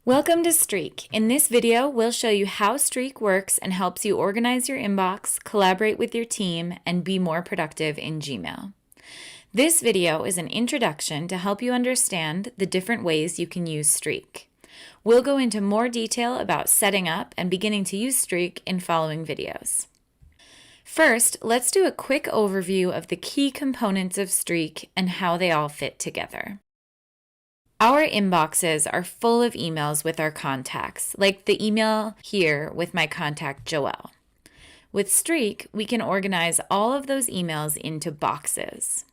Welcome to Streak. In this video, we'll show you how Streak works and helps you organize your inbox, collaborate with your team, and be more productive in Gmail. This video is an introduction to help you understand the different ways you can use Streak. We'll go into more detail about setting up and beginning to use Streak in following videos. First, let's do a quick overview of the key components of Streak and how they all fit together. Our inboxes are full of emails with our contacts, like the email here with my contact Joelle. With Streak, we can organize all of those emails into boxes.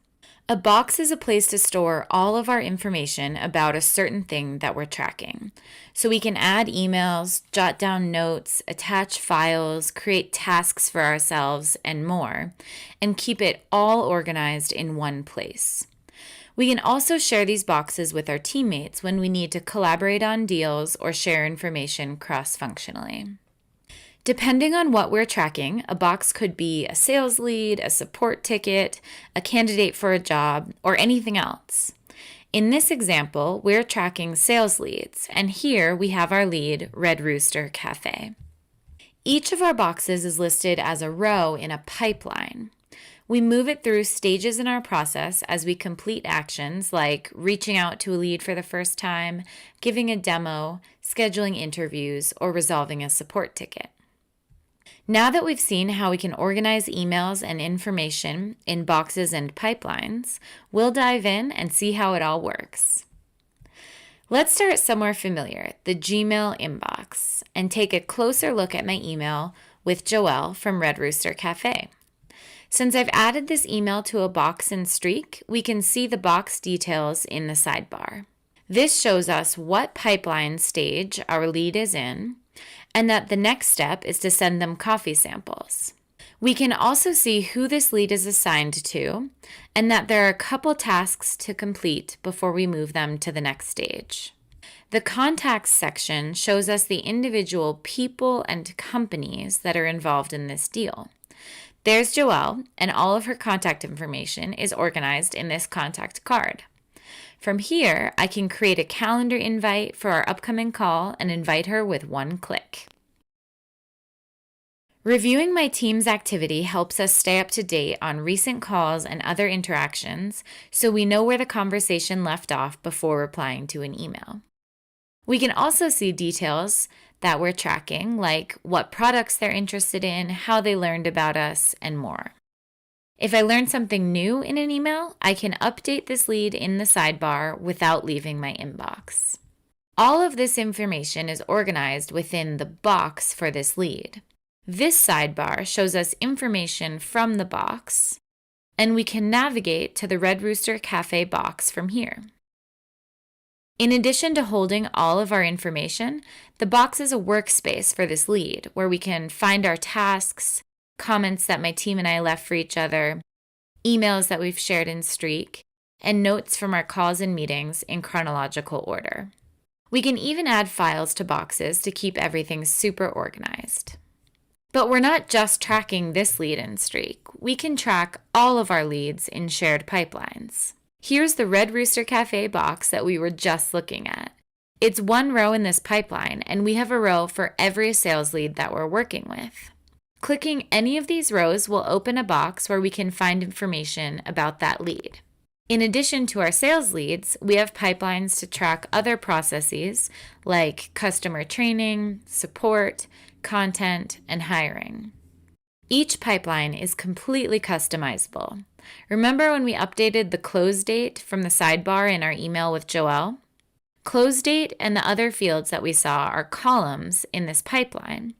A box is a place to store all of our information about a certain thing that we're tracking. So we can add emails, jot down notes, attach files, create tasks for ourselves, and more, and keep it all organized in one place. We can also share these boxes with our teammates when we need to collaborate on deals or share information cross-functionally. Depending on what we're tracking, a box could be a sales lead, a support ticket, a candidate for a job, or anything else. In this example, we're tracking sales leads, and here we have our lead, Red Rooster Cafe. Each of our boxes is listed as a row in a pipeline. We move it through stages in our process as we complete actions like reaching out to a lead for the first time, giving a demo, scheduling interviews, or resolving a support ticket. Now that we've seen how we can organize emails and information in boxes and pipelines, we'll dive in and see how it all works. Let's start somewhere familiar, the Gmail inbox, and take a closer look at my email with Joelle from Red Rooster Cafe. Since I've added this email to a box in Streak, we can see the box details in the sidebar. This shows us what pipeline stage our lead is in, and that the next step is to send them coffee samples. We can also see who this lead is assigned to, and that there are a couple tasks to complete before we move them to the next stage. The contacts section shows us the individual people and companies that are involved in this deal. There's Joelle, and all of her contact information is organized in this contact card. From here, I can create a calendar invite for our upcoming call and invite her with one click. Reviewing my team's activity helps us stay up to date on recent calls and other interactions so we know where the conversation left off before replying to an email. We can also see details that we're tracking, like what products they're interested in, how they learned about us, and more. If I learn something new in an email, I can update this lead in the sidebar without leaving my inbox. All of this information is organized within the box for this lead. This sidebar shows us information from the box, and we can navigate to the Red Rooster Cafe box from here. In addition to holding all of our information, the box is a workspace for this lead where we can find our tasks, comments that my team and I left for each other, emails that we've shared in Streak, and notes from our calls and meetings in chronological order. We can even add files to boxes to keep everything super organized. But we're not just tracking this lead in Streak. We can track all of our leads in shared pipelines. Here's the Red Rooster Cafe box that we were just looking at. It's one row in this pipeline, and we have a row for every sales lead that we're working with. Clicking any of these rows will open a box where we can find information about that lead. In addition to our sales leads, we have pipelines to track other processes like customer training, support, content, and hiring. Each pipeline is completely customizable. Remember when we updated the close date from the sidebar in our email with Joelle? Close date and the other fields that we saw are columns in this pipeline,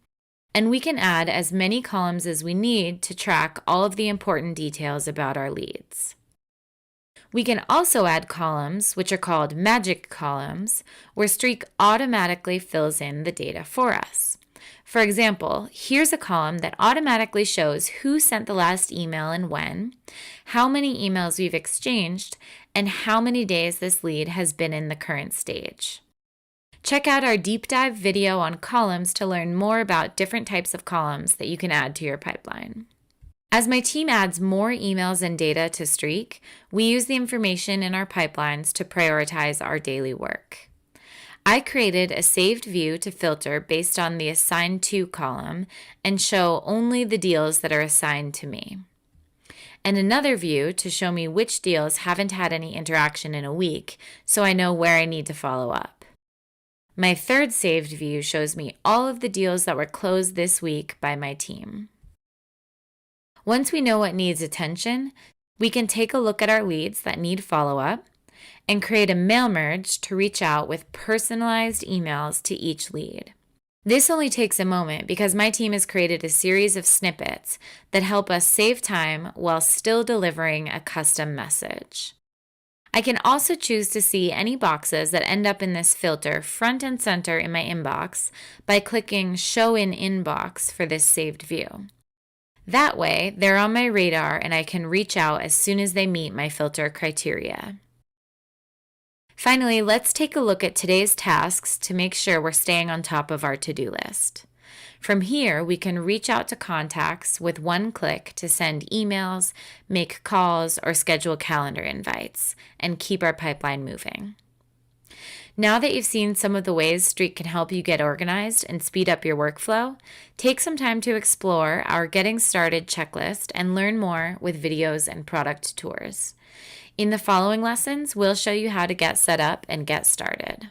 and we can add as many columns as we need to track all of the important details about our leads. We can also add columns, which are called magic columns, where Streak automatically fills in the data for us. For example, here's a column that automatically shows who sent the last email and when, how many emails we've exchanged, and how many days this lead has been in the current stage. Check out our deep dive video on columns to learn more about different types of columns that you can add to your pipeline. As my team adds more emails and data to Streak, we use the information in our pipelines to prioritize our daily work. I created a saved view to filter based on the assigned to column and show only the deals that are assigned to me. And another view to show me which deals haven't had any interaction in a week, so I know where I need to follow up. My third saved view shows me all of the deals that were closed this week by my team. Once we know what needs attention, we can take a look at our leads that need follow-up and create a mail merge to reach out with personalized emails to each lead. This only takes a moment because my team has created a series of snippets that help us save time while still delivering a custom message. I can also choose to see any boxes that end up in this filter front and center in my inbox by clicking Show in Inbox for this saved view. That way, they're on my radar and I can reach out as soon as they meet my filter criteria. Finally, let's take a look at today's tasks to make sure we're staying on top of our to-do list. From here, we can reach out to contacts with one click to send emails, make calls, or schedule calendar invites, and keep our pipeline moving. Now that you've seen some of the ways Streak can help you get organized and speed up your workflow, take some time to explore our Getting Started checklist and learn more with videos and product tours. In the following lessons, we'll show you how to get set up and get started.